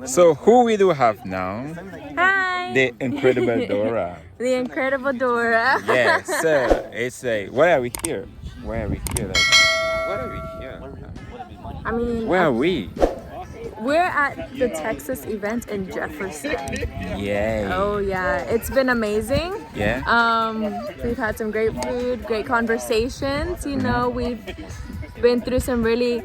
So who we do have now? Hi! The incredible Dora. The incredible Dora. Yes, so it's like, why are we here? Why are we here? Like, what are we here? I mean, Where are we? we're at the Texas event in Jefferson. Yay. Oh yeah, it's been amazing. Yeah. We've had some great food, great conversations. You know, we've been through some really,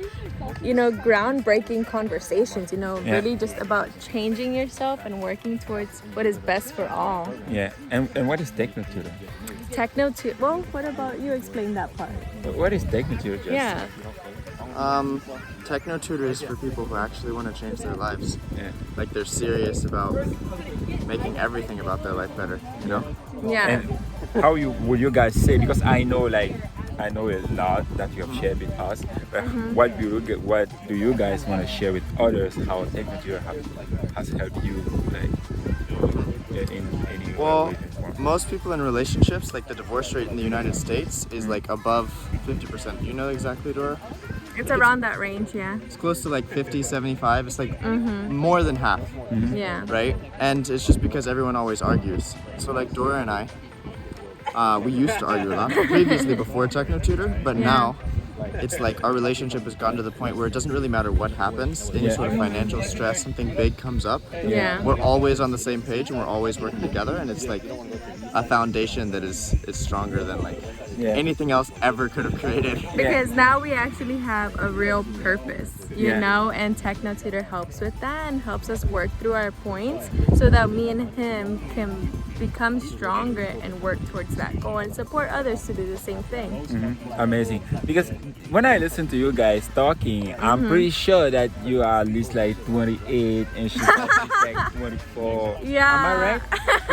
groundbreaking conversations. Really just about changing yourself and working towards what is best for all. Yeah. And what is TechnoTutor? TechnoTutor. Well, what about you? Explain that part. What is TechnoTutor? Justin? Yeah. TechnoTutor is for people who actually want to change their lives. Yeah. Like they're serious about making everything about their life better, Yeah. And how would you guys say? Because I know a lot that you have shared with us. But what do you guys want to share with others? How TechnoTutor has helped you, in any Well, way, shape, or form? most people in relationships, like the divorce rate in the United States is like above 50%. You know exactly, Dora? It's around that range, yeah. It's close to like 50, 75. It's like more than half, Yeah. right? And it's just because everyone always argues. So like Dora and I, we used to argue a lot previously before TechnoTutor, but now it's like our relationship has gotten to the point where it doesn't really matter what happens, any sort of financial stress, something big comes up. Yeah. We're always on the same page and we're always working together, and it's like a foundation that is stronger than like anything else ever could have created. Because now we actually have a real purpose, you Yeah. know, and TechnoTutor helps with that and helps us work through our points so that me and him can become stronger and work towards that goal and support others to do the same thing. Amazing. Because when I listen to you guys talking, I'm pretty sure that you are at least like 28 and she's like 24. Yeah. Am I right?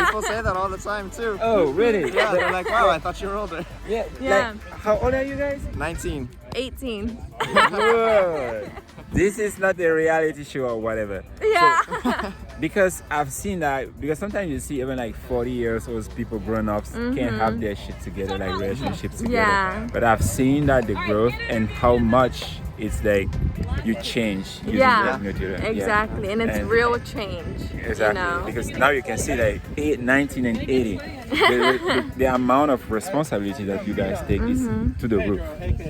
People say that all the time too. Oh, really? Yeah, they're like, wow, I thought you were older. Yeah. Yeah. Like, how old are you guys? 19. 18. Good. This is not a reality show or whatever. Yeah. Because I've seen that, because sometimes you see even like 40 years old people, grown-ups, can't have their shit together, like relationships together. Yeah. But I've seen that the growth and how much it's like you change using TechnoTutor. Exactly. And it's real change. Exactly. You know? Because now you can see like 19 and 80. The amount of responsibility that you guys take is to the roof.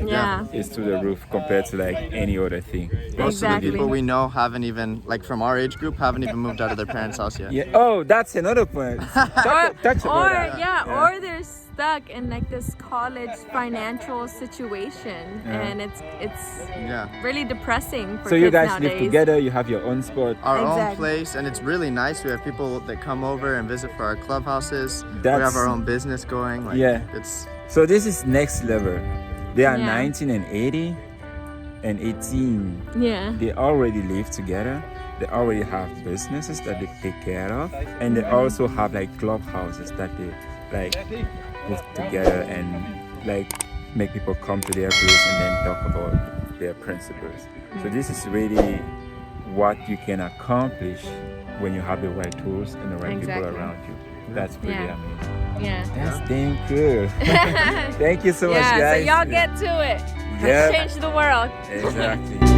Yeah. It's to the roof compared to like any other thing. Most of the people we know haven't even, like from our age group, haven't even moved out of their parents' house yet. Yeah. Oh, that's another point. Touch about that. Or they're stuck in like this college financial situation, and it's really depressing for So kids you guys nowadays. live together, you have your own spot. Our own Exactly. place, and it's really nice. We have people that come over and visit for our clubhouses. We That's- have our own business going. Like, Yeah. It's So this is next level. They are Yeah. 19 and 80 and 18. Yeah. They already live together. They already have businesses that they take care of, and they also have like clubhouses that they like put together and like make people come to their place and then talk about their principles. So this is really what you can accomplish when you have the right tools and the right people Exactly. around you. That's pretty Yeah. amazing. Yeah. That's damn cool. Thank you so much, Yeah, guys. so y'all get to it. Yeah. Change the world. Exactly.